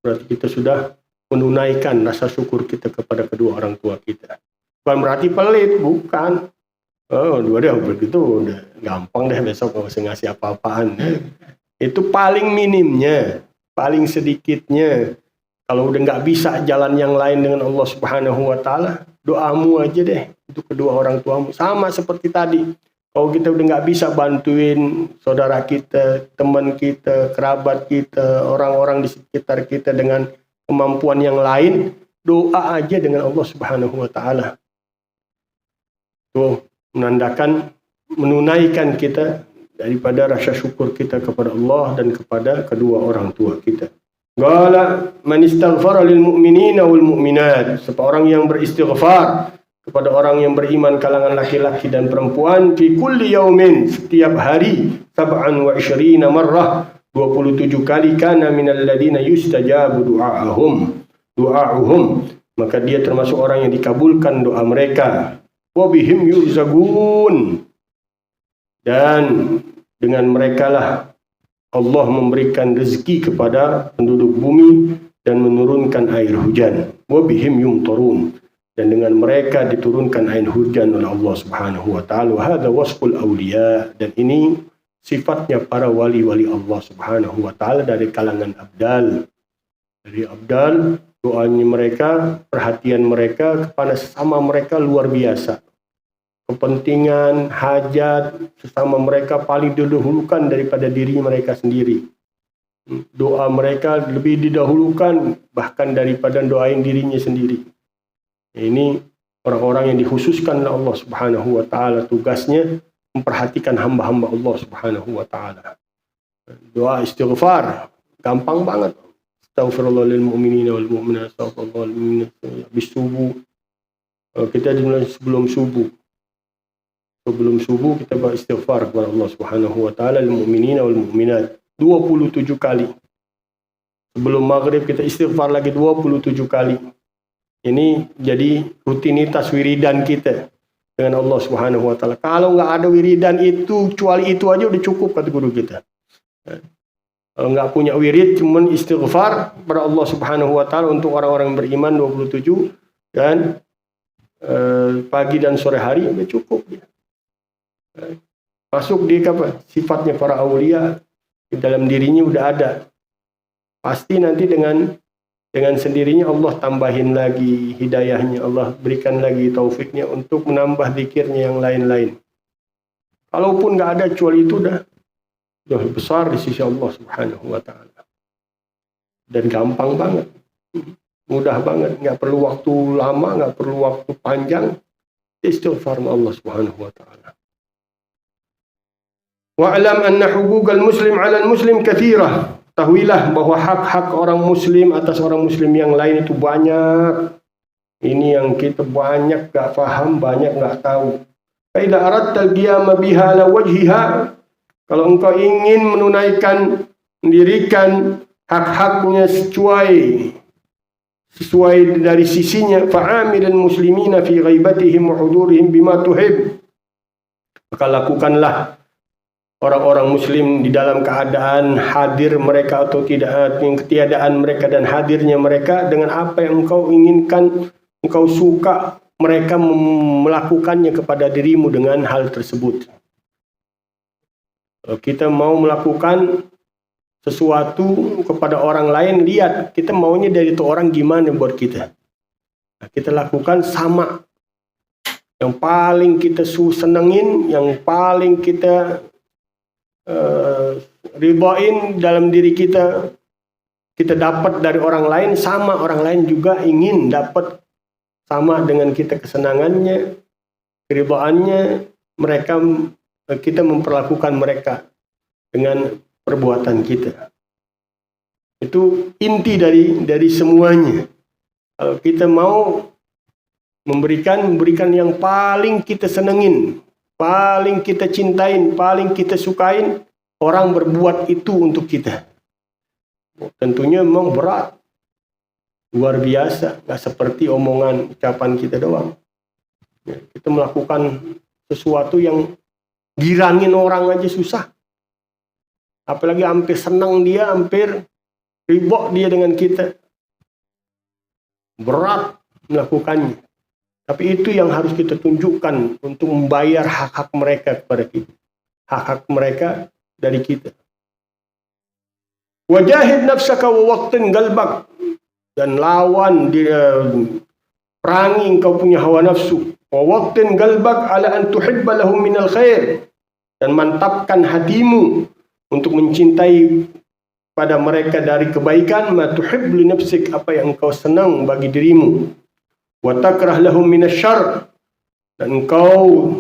Berarti kita sudah menunaikan rasa syukur kita kepada kedua orang tua kita. Bukan berarti pelit, bukan. Oh, udah begitu, udah gampang deh, besok nggak usah ngasih apa-apaan. Itu paling minimnya, paling sedikitnya. Kalau udah nggak bisa jalan yang lain dengan Allah Subhanahu wa ta'ala, doamu aja deh untuk kedua orang tuamu. Sama seperti tadi, kalau kita udah nggak bisa bantuin saudara kita, teman kita, kerabat kita, orang-orang di sekitar kita dengan kemampuan yang lain, doa aja dengan Allah Subhanahu wa ta'ala. Tuh menunaikan kita daripada rasa syukur kita kepada Allah dan kepada kedua orang tua kita. Qala man istaghfara lil mu'minina wal mu'minat, seorang yang beristighfar kepada orang yang beriman kalangan laki-laki dan perempuan, fi kulli yaumin, setiap hari, 27 marrah, 27 kali, kana minal ladina yustajabu du'a'uhum, maka dia termasuk orang yang dikabulkan doa mereka. Wa bihim yurzagun, dan dengan mereka lah Allah memberikan rezeki kepada penduduk bumi dan menurunkan air hujan. Wa bihim yumtarun, dan dengan mereka diturunkan air hujan oleh Allah Subhanahu wa taala. Hadza wasful auliya, dan ini sifatnya para wali-wali Allah Subhanahu wa taala dari kalangan abdal. Dari abdal, doanya mereka, perhatian mereka kepada sesama mereka luar biasa. Kepentingan, hajat sesama mereka paling didahulukan daripada diri mereka sendiri. Doa mereka lebih didahulukan bahkan daripada doain dirinya sendiri. Ini orang-orang yang dikhususkan oleh Allah Subhanahu wa taala, tugasnya memperhatikan hamba-hamba Allah Subhanahu wa taala. Doa istighfar gampang banget. Astaghfirullah lil mu'minina wal mu'minat, astaghfirullah lil mu'minina bis subuh. Kita sebelum subuh kita beristighfar kepada Allah Subhanahu wa taala, lil mu'minina wal mu'minat 27 kali. Sebelum maghrib kita istighfar lagi 27 kali. Ini jadi rutinitas wiridan kita dengan Allah Subhanahu wa taala. Kalau nggak ada wiridan itu, kecuali itu aja udah cukup kata guru kita. Kalau nggak punya wirid, cuman istighfar kepada Allah Subhanahu wa taala untuk orang-orang beriman 27, dan pagi dan sore hari udah cukup dia. Masuk di apa? Sifatnya para aulia di dalam dirinya udah ada. Pasti nanti dengan sendirinya Allah tambahin lagi hidayahnya, Allah berikan lagi taufiknya untuk menambah zikirnya yang lain-lain. Kalaupun nggak ada kecuali itu udah besar di sisi Allah Subhanahu wa taala. Dan gampang banget. Mudah banget, nggak perlu waktu lama, nggak perlu waktu panjang. Istighfar Allah Subhanahu wa taala. Wa'lam anna huquqal muslim 'alal muslim katsirah. Tahuilah bahwa hak-hak orang muslim atas orang muslim yang lain itu banyak. Ini yang kita banyak gak paham, banyak gak tahu. Fa idza aradta al-qiyama biha ala wajhiha, kalau engkau ingin mendirikan hak-haknya sesuai dari sisinya. Fa'amilal muslimina fi ghaibatihim wa hudurihim bima tuhib. Maka lakukanlah orang-orang muslim di dalam keadaan hadir mereka atau tidak, ketiadaan mereka dan hadirnya mereka dengan apa yang engkau inginkan, engkau suka mereka melakukannya kepada dirimu dengan hal tersebut. Kalau kita mau melakukan sesuatu kepada orang lain, lihat kita maunya dari itu orang gimana buat kita. Nah, kita lakukan sama. Yang paling kita senengin, yang paling kita ribain dalam diri kita, kita dapat dari orang lain, sama orang lain juga ingin dapat sama dengan kita kesenangannya, keribaannya, mereka, kita memperlakukan mereka dengan perbuatan kita. Itu inti dari semuanya. Kalau kita mau memberikan yang paling kita senengin, paling kita cintain, paling kita sukain, orang berbuat itu untuk kita. Tentunya memang berat, luar biasa, nggak seperti omongan ucapan kita doang. Ya, kita melakukan sesuatu yang girangin orang aja susah. Apalagi hampir senang dia, hampir ribok dia dengan kita. Berat melakukannya. Tapi itu yang harus kita tunjukkan untuk membayar hak-hak mereka kepada kita. Hak-hak mereka dari kita. Wajahid nafsaka wa waqtin galbak. Dan lawan, perangi engkau punya hawa nafsu. Wa waqtin galbak ala an tuhibba lahum minal khair. Dan mantapkan hatimu untuk mencintai pada mereka dari kebaikan. Ma tuhib li nafsik, apa yang engkau senang bagi dirimu. Wa takrah lahum minasyarr, dan engkau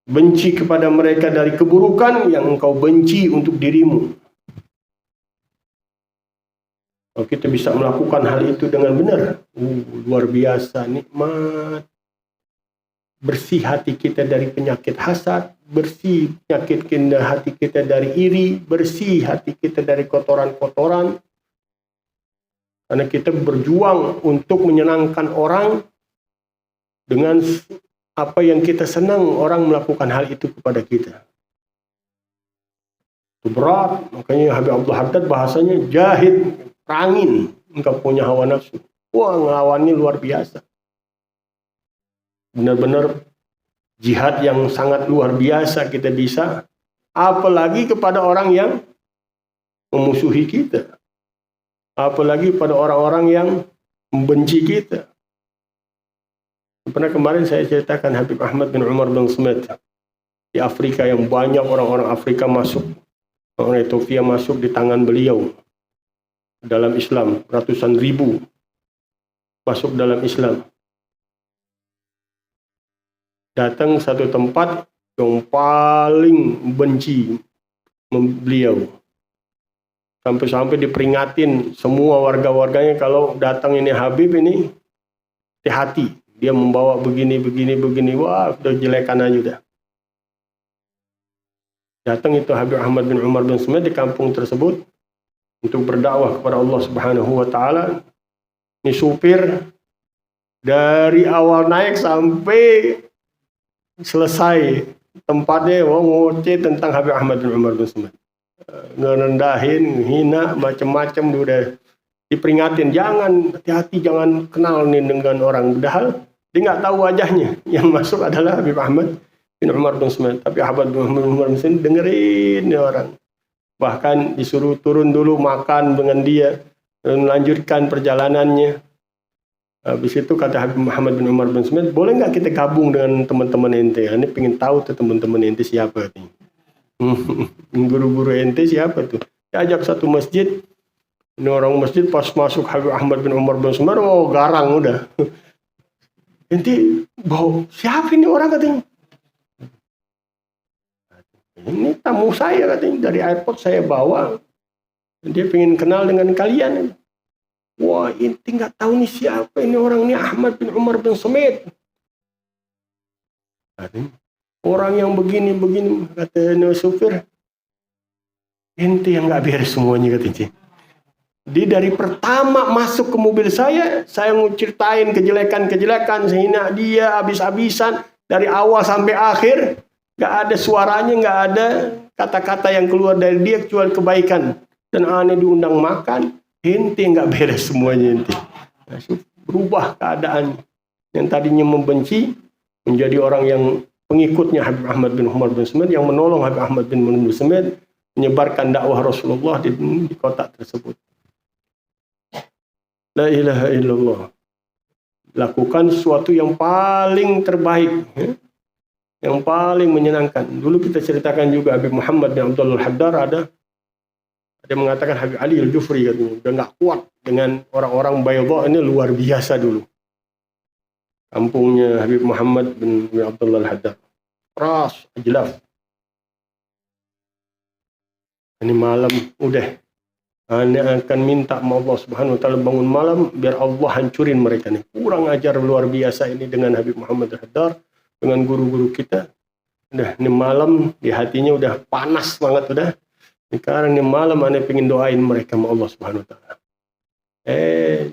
benci kepada mereka dari keburukan yang engkau benci untuk dirimu. Kalau kita bisa melakukan hal itu dengan benar, luar biasa nikmat. Bersih hati kita dari penyakit hasad, bersih penyakit hati kita dari iri, bersih hati kita dari kotoran-kotoran. Karena kita berjuang untuk menyenangkan orang dengan apa yang kita senang, orang melakukan hal itu kepada kita. Itu berat, makanya Habib Abdul Haddad bahasanya jahid, perangin engkau punya hawa nafsu. Wah, ngelawannya luar biasa. Benar-benar jihad yang sangat luar biasa kita bisa, apalagi kepada orang yang memusuhi kita. Apalagi pada orang-orang yang membenci kita. Pernah kemarin saya ceritakan Habib Ahmad bin Umar bin Smith di Afrika, yang banyak orang-orang Afrika masuk, orang Ethiopia masuk di tangan beliau dalam Islam, ratusan ribu masuk dalam Islam. Datang satu tempat yang paling benci beliau. Sampai-sampai diperingatin semua warga-warganya, kalau datang ini Habib ini, hati-hati. Dia membawa begini. Wah, udah jelekan aja udah. Datang itu Habib Ahmad bin Umar bin Smith di kampung tersebut untuk berdakwah kepada Allah Subhanahu wa Ta'ala. Ini supir dari awal naik sampai selesai tempatnya ngoceh tentang Habib Ahmad bin Umar bin Smith. Ngerendahin, hina, macam-macam, udah diperingatin, jangan, hati-hati, jangan kenal nih dengan orang. Padahal dia nggak tahu wajahnya, yang masuk adalah Habib Ahmad bin Umar bin Smith. Tapi Habib Umar bin Smith dengerin nih orang, bahkan disuruh turun dulu makan dengan dia, melanjutkan perjalanannya. Habis itu kata Habib Muhammad bin Umar bin Smith, boleh nggak kita gabung dengan teman-teman ente? Ini pengen tahu tuh teman-teman ente siapa nih. Guru-guru ente siapa tuh? Diajak satu masjid. Ini orang masjid pas masuk Habib Ahmad bin Umar bin Smith, oh garang udah. Ente bawa siapa ini orang katanya? Ini tamu saya katanya, dari airport saya bawa. Dia pengen kenal dengan kalian. Wah, ente nggak tahu nih siapa ini orang, ini Ahmad bin Umar bin Smith. Orang yang begini, kata supir. Ente yang nggak beres semuanya katanya. Dia dari pertama masuk ke mobil saya mau ceritain kejelekan-kejelekan, sehina dia habis-habisan dari awal sampai akhir, nggak ada suaranya, nggak ada kata-kata yang keluar dari dia kecuali kebaikan. Dan aneh diundang makan, ente nggak beres semuanya ente. Nah, berubah keadaan yang tadinya membenci menjadi orang yang pengikutnya Habib Ahmad bin Umar bin Sumait, yang menolong Habib Ahmad bin Umar bin Sumait menyebarkan dakwah Rasulullah di kota tersebut. La ilaha illallah. Lakukan sesuatu yang paling terbaik, ya? Yang paling menyenangkan. Dulu kita ceritakan juga Habib Muhammad bin Abdul Haddar ada mengatakan Habib Ali Al-Jufri katanya udah nggak kuat dengan orang-orang Bayda ini, luar biasa dulu. Kampungnya Habib Muhammad bin Abdullah Al-Haddad. Keras, ajlaf. Ini malam udah. Anda akan minta sama Allah Subhanahu wa taala bangun malam biar Allah hancurin mereka nih. Kurang ajar luar biasa ini dengan Habib Muhammad Al-Haddad, dengan guru-guru kita. Udah ini malam di hatinya udah panas banget udah. Sekarang ini malam Anda pengen doain mereka sama Allah Subhanahu wa taala.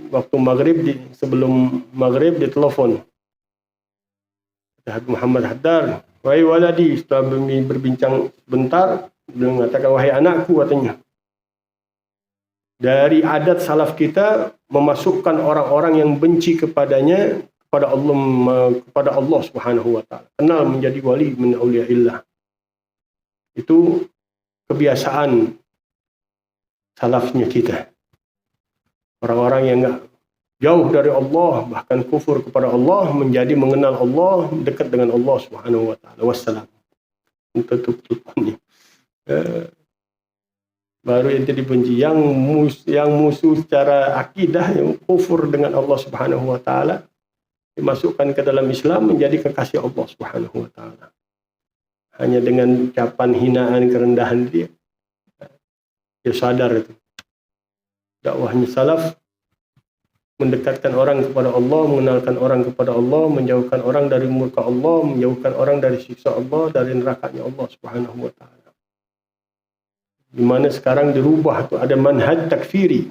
Waktu maghrib sebelum maghrib ditelepon. Habib Muhammad Haddad, wahai waladi, setelah berbincang sebentar, beliau mengatakan, wahai anakku katanya. Dari adat salaf kita memasukkan orang-orang yang benci kepadanya kepada Allah Subhanahu wa taala. Kenal menjadi wali min auliyaillah. Itu kebiasaan salafnya kita. Orang-orang yang enggak jauh dari Allah, bahkan kufur kepada Allah, menjadi mengenal Allah, dekat dengan Allah Subhanahu wa taala. Wassalam. Tutup-tutup. Baru ente dibenci yang musuh secara akidah, yang kufur dengan Allah Subhanahu wa taala, dimasukkan ke dalam Islam menjadi kekasih Allah Subhanahu wa taala. Hanya dengan ucapan hinaan, kerendahan dia sadar itu. Dakwahnya salaf mendekatkan orang kepada Allah, mengenalkan orang kepada Allah, menjauhkan orang dari murka Allah, menjauhkan orang dari siksa Allah, dari nerakanya Allah Subhanahu wa taala. Di mana sekarang dirubah tuh ada manhaj takfiri.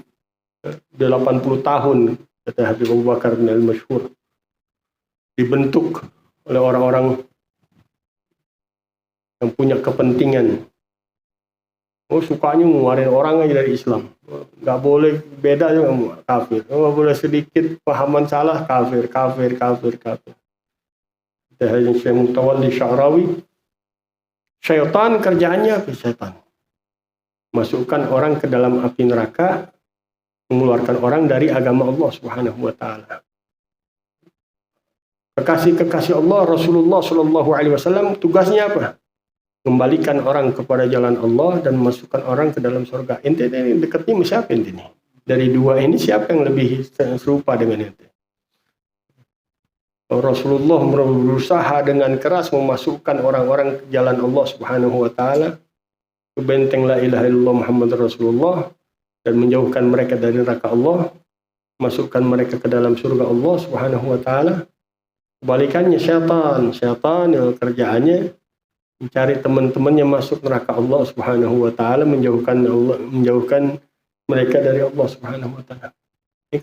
Udah 80 tahun kata Habib Abu Bakar bin Al-Masyhur. Dibentuk oleh orang-orang yang punya kepentingan. Sukanya ngeluarin orang aja dari Islam. Nggak boleh beda juga kafir. Nggak boleh sedikit pahaman salah kafir. Syekh Mutawalli Sya'rawi, syaitan kerjaannya apa? Syaitan masukkan orang ke dalam api neraka, mengeluarkan orang dari agama Allah Subhanahu wa taala. Kekasih-kekasih Allah Rasulullah Shallallahu alaihi wasallam tugasnya apa? Kembalikan orang kepada jalan Allah dan masukkan orang ke dalam surga. Ente ini dekatnya sama siapa ente ini? Dari dua ini siapa yang lebih serupa dengan ente? Rasulullah berusaha dengan keras memasukkan orang-orang ke jalan Allah Subhanahu wa taala, ke benteng la ilaha illallah Muhammad Rasulullah, dan menjauhkan mereka dari neraka Allah, masukkan mereka ke dalam surga Allah Subhanahu wa taala. Kebalikannya syaitan yang kerjaannya mencari teman-temannya masuk neraka Allah Subhanahu wa taala, menjauhkan mereka dari Allah Subhanahu wa taala. Ini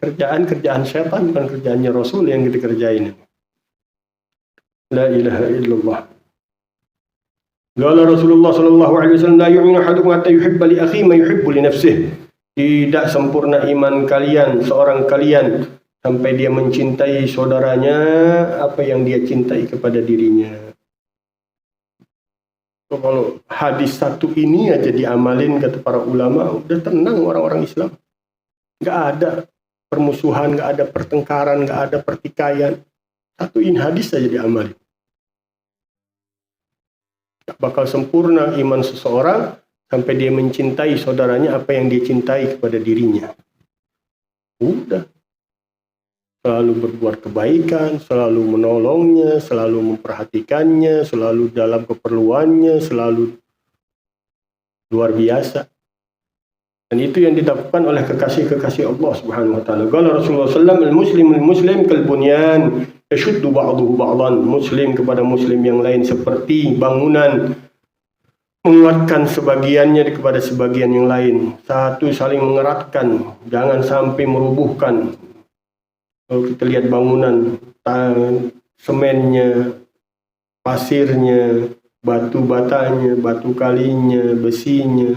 kerjaan syaitan, bukan kerjaannya Rasul yang dikerjain. La ilaha illallah. Qala Rasulullah sallallahu alaihi wasallam, la yu'minu ahadukum hatta yuhibba li akhihi ma yuhibbu li nafsihi. Tidak sempurna iman kalian, seorang kalian, sampai dia mencintai saudaranya apa yang dia cintai kepada dirinya. Kalau hadis satu ini aja diamalin kata para ulama, udah tenang orang-orang Islam. Nggak ada permusuhan, nggak ada pertengkaran, nggak ada pertikaian. Satu ini hadis saja diamalin. Nggak bakal sempurna iman seseorang sampai dia mencintai saudaranya apa yang dia cintai kepada dirinya. Udah. Selalu berbuat kebaikan, selalu menolongnya, selalu memperhatikannya, selalu dalam keperluannya, selalu luar biasa. Dan itu yang dilakukan oleh kekasih-kekasih Allah Subhanahu wa taala. Qala Rasulullah sallallahu alaihi wasallam, al-muslim kal bunyan yashuddu ba'dahu ba'dan. Muslim kepada muslim yang lain seperti bangunan. menguatkan sebagiannya kepada sebagian yang lain. Satu, saling mengeratkan, jangan sampai merubuhkan. Kalau kita lihat bangunan, semennya, pasirnya, batu batanya, batu kalinya, besinya,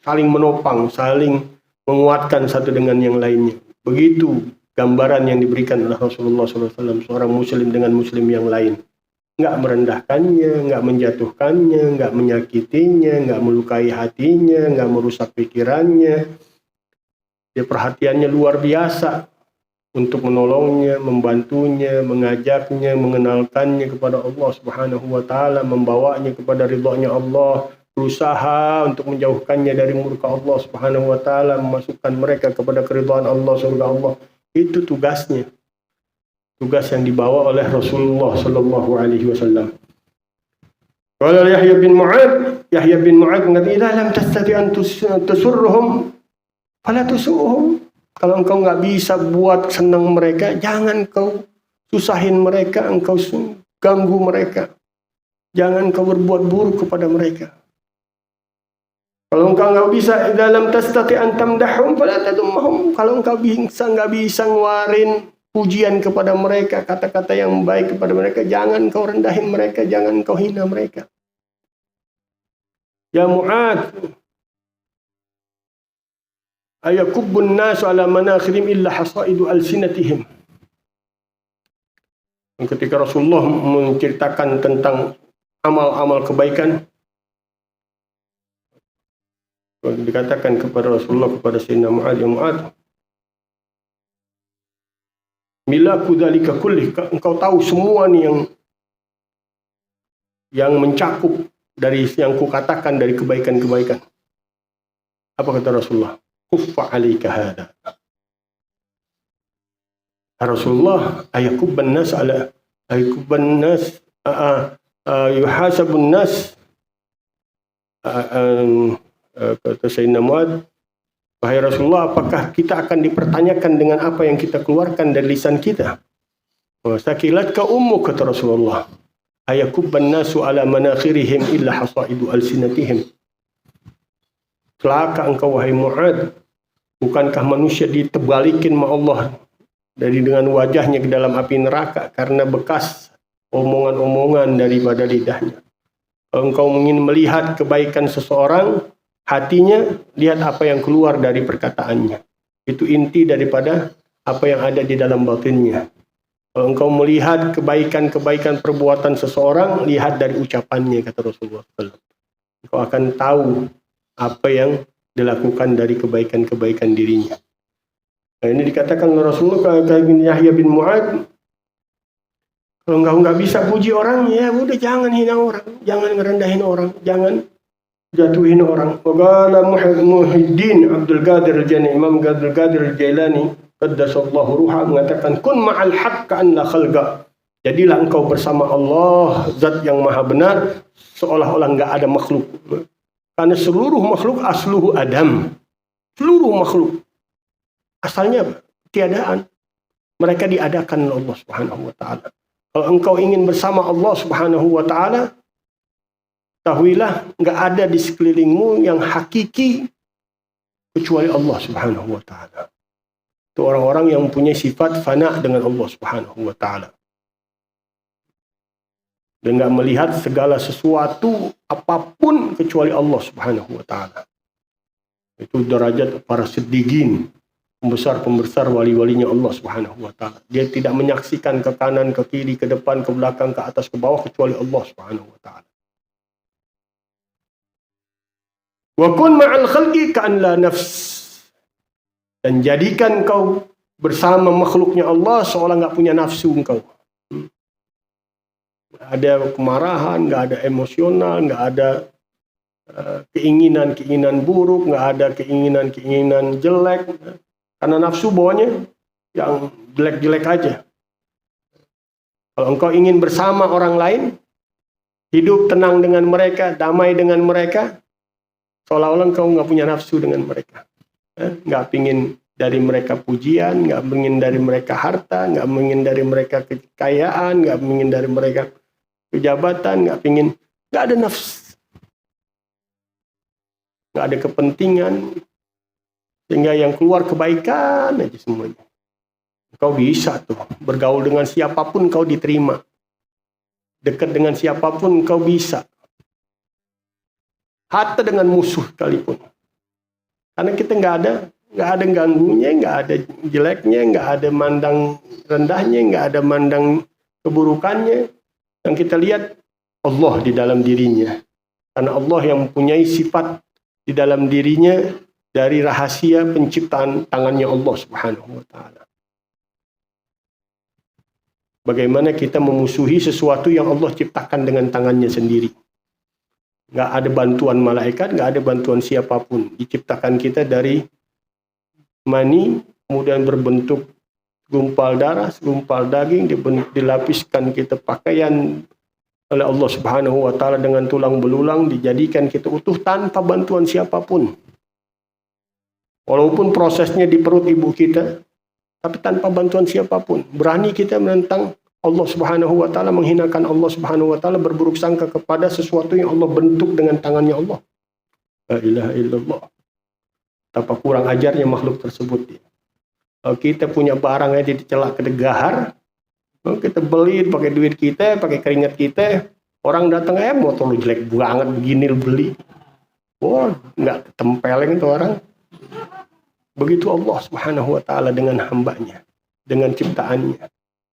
saling menopang, saling menguatkan satu dengan yang lainnya. Begitu gambaran yang diberikan oleh Rasulullah SAW, seorang muslim dengan muslim yang lain. Nggak merendahkannya, nggak menjatuhkannya, nggak menyakitinya, nggak melukai hatinya, nggak merusak pikirannya. Dia perhatiannya luar biasa untuk menolongnya, membantunya, mengajaknya, mengenalkannya kepada Allah Subhanahu wa taala, membawanya kepada ridhonya Allah, berusaha untuk menjauhkannya dari murka Allah Subhanahu wa taala, memasukkan mereka kepada keridhaan Allah, surga Allah. Itu tugasnya. Tugas yang dibawa oleh Rasulullah sallallahu alaihi wasallam. Qala Yahya bin Mu'adz mengatakan, "Idza lam tastati an tasurruhum fala tusuhum." Kalau engkau nggak bisa buat senang mereka, jangan kau susahin mereka, engkau ganggu mereka. Jangan kau berbuat buruk kepada mereka. Kalau engkau nggak bisa, dalam tastati an tamdahum fala tadumhum. Kalau engkau nggak bisa ngeluarin pujian kepada mereka, kata-kata yang baik kepada mereka, jangan kau rendahin mereka, jangan kau hina mereka. Ya Mu'adz, ayakubbun nasu ala manakhirim illa hasaidu alsinatihim. Ketika Rasulullah menceritakan tentang amal-amal kebaikan, dikatakan kepada Rasulullah, kepada Sayyidina Mu'adz, ya Mu'adz, milaku dzalika kullih, engkau tahu semua nih yang mencakup dari yang kukatakan dari kebaikan-kebaikan. Apa kata Rasulullah? Kuffa alaika hada. Rasulullah, ayakubban nas yuhasabun nas. Kata Sayyidina Mu'adz, wahai Rasulullah, apakah kita akan dipertanyakan dengan apa yang kita keluarkan dari lisan kita? Sakilatka ummuk, kata Rasulullah. Ayakubban nasu ala manakhirihim illa hasaidu alsinatihim. Celaka engkau wahai Mu'adz, bukankah manusia ditebalikin sama Allah dari dengan wajahnya ke dalam api neraka karena bekas omongan-omongan daripada lidahnya. Kalau engkau ingin melihat kebaikan seseorang, hatinya, lihat apa yang keluar dari perkataannya. Itu inti daripada apa yang ada di dalam batinnya. Kalau engkau melihat kebaikan-kebaikan perbuatan seseorang, lihat dari ucapannya, kata Rasulullah SAW. Engkau akan tahu apa yang dilakukan dari kebaikan-kebaikan dirinya. Nah, ini dikatakan oleh Rasulullah kepada Yahya bin Mu'adz, kalau engkau nggak bisa puji orang, ya udah jangan hina orang, jangan ngerendahin orang, jangan jatuhin orang. Waqala Muhyiddin Abdul Qadir Al-Jailani, Imam Abdul Qadir Al-Jailani qaddasallahu ruha, mengatakan kun ma'al haqq an la khalqa. Jadilah engkau bersama Allah, zat yang maha benar, seolah-olah enggak ada makhluk. Karena seluruh makhluk asluhu adam. Seluruh makhluk asalnya tiadaan. Mereka diadakan oleh Allah Subhanahu wa taala. Kalau engkau ingin bersama Allah Subhanahu wa taala, tahuilah enggak ada di sekelilingmu yang hakiki kecuali Allah Subhanahu wa taala. Itu orang-orang yang mempunyai sifat fana dengan Allah Subhanahu wa taala. Dan enggak melihat segala sesuatu apapun kecuali Allah Subhanahu wa taala. Itu derajat para siddiqin, pembesar-pembesar wali-walinya Allah Subhanahu wa taala. Dia tidak menyaksikan ke kanan, ke kiri, ke depan, ke belakang, ke atas, ke bawah kecuali Allah Subhanahu wa taala. Wa kun ma'al khalqi ka'an la nafs. Dan jadikan kau bersama makhluknya Allah seolah enggak punya nafsu engkau. Ada kemarahan, nggak ada emosional, nggak ada keinginan-keinginan buruk, nggak ada keinginan-keinginan jelek. Karena nafsu bawanya yang jelek-jelek aja. Kalau engkau ingin bersama orang lain, hidup tenang dengan mereka, damai dengan mereka, seolah-olah engkau nggak punya nafsu dengan mereka. Nggak pingin dari mereka pujian, nggak pingin dari mereka harta, nggak pingin dari mereka kekayaan, nggak pingin dari mereka kejabatan, nggak ada nafsu. nggak ada kepentingan, sehingga yang keluar kebaikan aja semuanya. Kau bisa tuh bergaul dengan siapapun kau diterima, dekat dengan siapapun kau bisa, hatta dengan musuh sekalipun. Karena kita nggak ada ganggunya, nggak ada jeleknya, nggak ada mandang rendahnya, nggak ada mandang keburukannya. Yang kita lihat Allah di dalam dirinya. Karena Allah yang mempunyai sifat di dalam dirinya dari rahasia penciptaan tangannya Allah Subhanahu wa Ta'ala. Bagaimana kita memusuhi sesuatu yang Allah ciptakan dengan tangannya sendiri. Nggak ada bantuan malaikat, nggak ada bantuan siapapun. Diciptakan kita dari mani, kemudian berbentuk segumpal darah, segumpal daging, dilapiskan kita pakaian oleh Allah Subhanahu wa Ta'ala dengan tulang belulang, dijadikan kita utuh tanpa bantuan siapapun. Walaupun prosesnya di perut ibu kita, tapi tanpa bantuan siapapun. Berani kita menentang Allah Subhanahu wa Ta'ala, menghinakan Allah Subhanahu wa Ta'ala, berburuk sangka kepada sesuatu yang Allah bentuk dengan tangannya Allah. La ilaha illallah. Betapa kurang ajarnya makhluk tersebut. Kalau kita punya barang aja dicelak ke gahar, kita beli pakai duit kita, pakai keringat kita, orang datang, motor lu jelek banget begini lu beli. Wah, nggak tempeleng itu orang. Begitu Allah Subhanahu wa Ta'ala dengan hambanya, dengan ciptaannya.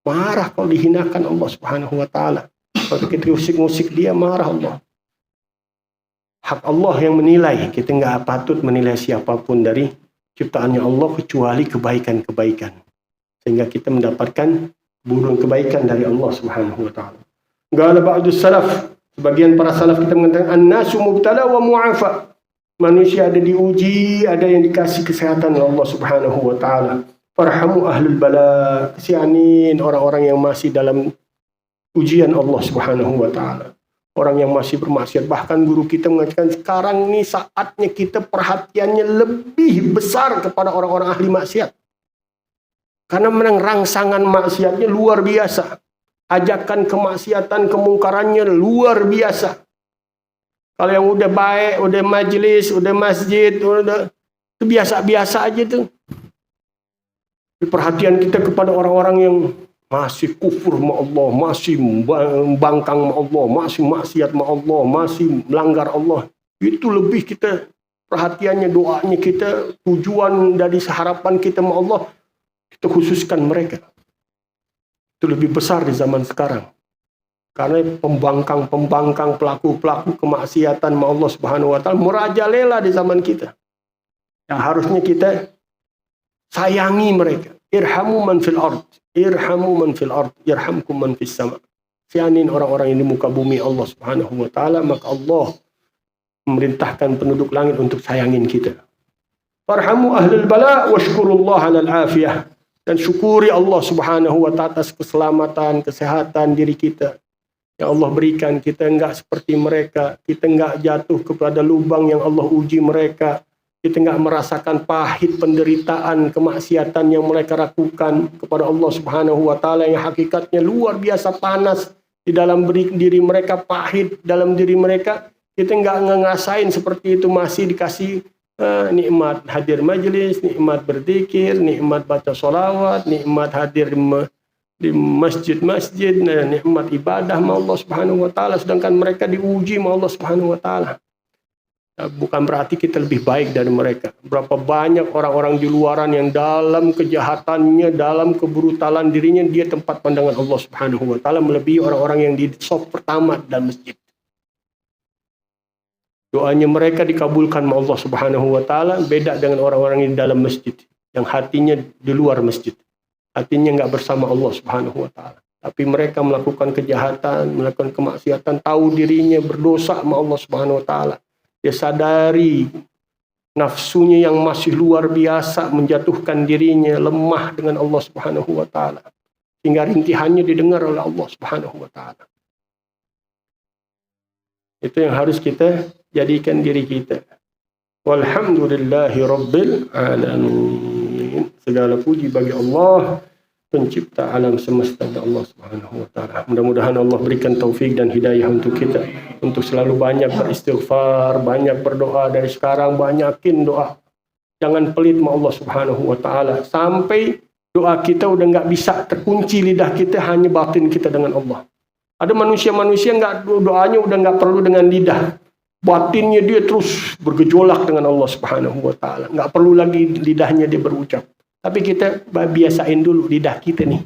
Marah kalau dihinakan Allah Subhanahu wa Ta'ala. Kalau kita musik-musik dia, marah Allah. Hak Allah yang menilai. Kita nggak patut menilai siapapun dari ciptaannya Allah kecuali kebaikan-kebaikan. Sehingga kita mendapatkan burung kebaikan dari Allah Subhanahu wa Ta'ala. Qala ba'dus salaf, sebagian para salaf kita mengatakan an-nasu mubtala wa mu'afa. Manusia ada diuji, ada yang dikasih kesehatan oleh Allah Subhanahu wa Ta'ala. Farhamu ahlul bala, kesianin orang-orang yang masih dalam ujian Allah Subhanahu wa Ta'ala. Orang yang masih bermaksiat. Bahkan guru kita mengatakan sekarang ini saatnya kita perhatiannya lebih besar kepada orang-orang ahli maksiat. Karena menang rangsangan maksiatnya luar biasa. Ajakan kemaksiatan, kemungkarannya luar biasa. Kalau yang udah baik, udah majelis, udah masjid, udah itu biasa-biasa aja tuh. Perhatian kita kepada orang-orang yang masih kufur sama Allah, masih bangkang sama Allah, masih maksiat sama Allah, masih melanggar Allah. Itu lebih kita perhatiannya, doanya kita, tujuan dari harapan kita sama Allah, kita khususkan mereka. Itu lebih besar di zaman sekarang. Karena pembangkang, pelaku-pelaku kemaksiatan sama Allah Subhanahu wa Ta'ala merajalela di zaman kita. Yang harusnya kita sayangi mereka. Irhamu man fil ard, irhamu man fil ard, irhamkum man fis sama. Sianin orang-orang yang di muka bumi Allah Subhanahu wa Ta'ala, maka Allah memerintahkan penduduk langit untuk sayangin kita. Farhamu ahlul bala washkurullaha alal afiyah. Dan syukuri Allah Subhanahu wa Ta'ala atas keselamatan, kesehatan diri kita yang Allah berikan. Kita enggak seperti mereka, kita enggak jatuh kepada lubang yang Allah uji mereka, kita enggak merasakan pahit penderitaan kemaksiatan yang mereka lakukan kepada Allah Subhanahu wa Ta'ala yang hakikatnya luar biasa panas di dalam diri mereka, pahit dalam diri mereka. Kita enggak ngerasain seperti itu, masih dikasih nikmat hadir majelis, nikmat berzikir, nikmat baca sholawat, nikmat hadir di masjid-masjid, nikmat ibadah sama Allah Subhanahu wa Ta'ala, sedangkan mereka diuji sama Allah Subhanahu wa Ta'ala. Bukan berarti kita lebih baik dari mereka. Berapa banyak orang-orang di luaran yang dalam kejahatannya, dalam kebrutalan dirinya, dia tempat pandangan Allah Subhanahu wa Ta'ala melebihi orang-orang yang di saf pertama dalam masjid. Doanya mereka dikabulkan sama Allah Subhanahu wa Ta'ala, beda dengan orang-orang yang di dalam masjid, yang hatinya di luar masjid. Hatinya nggak bersama Allah Subhanahu wa Ta'ala. Tapi mereka melakukan kejahatan, melakukan kemaksiatan, tahu dirinya berdosa sama Allah Subhanahu wa Ta'ala. Dia sadari nafsunya yang masih luar biasa menjatuhkan dirinya, lemah dengan Allah Subhanahu wa Ta'ala. Sehingga rintihannya didengar oleh Allah Subhanahu wa Ta'ala. Itu yang harus kita jadikan diri kita. Walhamdulillahi rabbil alamin. Segala puji bagi Allah pencipta alam semesta Allah Subhanahu wa taala. Mudah-mudahan Allah berikan taufik dan hidayah untuk kita untuk selalu banyak beristighfar, banyak berdoa dari sekarang, banyakin doa. Jangan pelit sama Allah Subhanahu wa taala sampai doa kita udah nggak bisa terkunci lidah kita, hanya batin kita dengan Allah. Ada manusia-manusia nggak doanya udah nggak perlu dengan lidah, batinnya dia terus bergejolak dengan Allah Subhanahu wa taala. Nggak perlu lagi lidahnya dia berucap. Tapi kita biasain dulu lidah kita nih,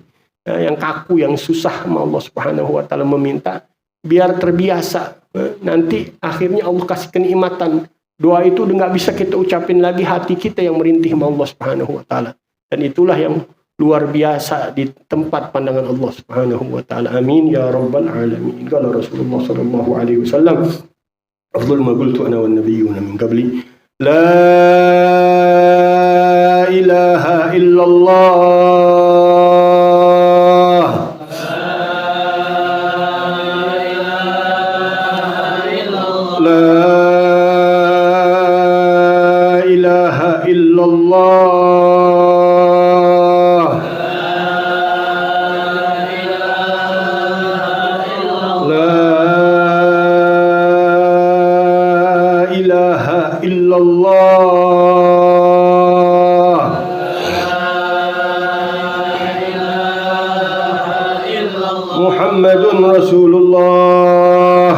yang kaku, yang susah sama Allah Subhanahu wa taala meminta, biar terbiasa. Nanti akhirnya Allah kasih kenikmatan. Doa itu udah nggak bisa kita ucapin lagi, hati kita yang merintih sama Allah Subhanahu wa taala. Dan itulah yang luar biasa di tempat pandangan Allah Subhanahu wa taala. Amin ya rabbal alamin. Qala Rasulullah sallallahu alaihi wasallam, afdal ma qultu ana wan nabiyyuna min qabli, la ilaha illallah. Muhammadun Rasulullah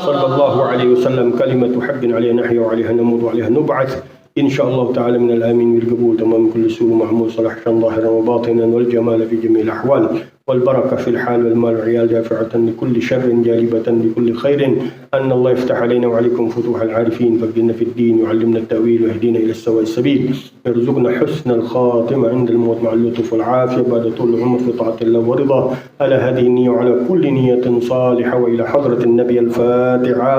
sallallahu alaihi wasallam. Kalimatu haqqin alayna nahya wa alayha namut wa alayha nub'ath insyaallah ta'ala min al-amin bil qabul tamam kulli suru mahmud salahatan zahiran wa batinan wal jamal fi jami'il ahwal wal barakah fil hal wal mal wal iyal dafi'atan li kulli sharrin jalibatan li kulli khairin an Allah yaftah alayna wa alaykum futuh al-arifin faqdina fid din wa 'allimna at-ta'wil wa ihdina ila as-sawa' as-sabil yarzuqna husna al-khatimah 'inda al-maut ma'a al-lutf wal 'afiyah ba'da tul 'umr fi ta'ati Allah wa ridha ala hadhihi an-niyyah wa ala kulli niyyatin salihah wa ila hadratin nabiy al-fatiha.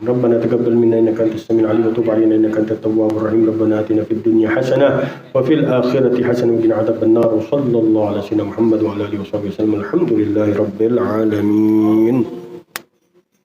ربنا تقبل منا انك انت السميع العليم وتب علينا انك انت التواب الرحيم. ربنا اتنا في الدنيا حسنه وفي الاخره حسنه وقنا عذاب النار. وصلى الله على سيدنا محمد وعلى اله وصحبه وسلم. الحمد لله رب العالمين.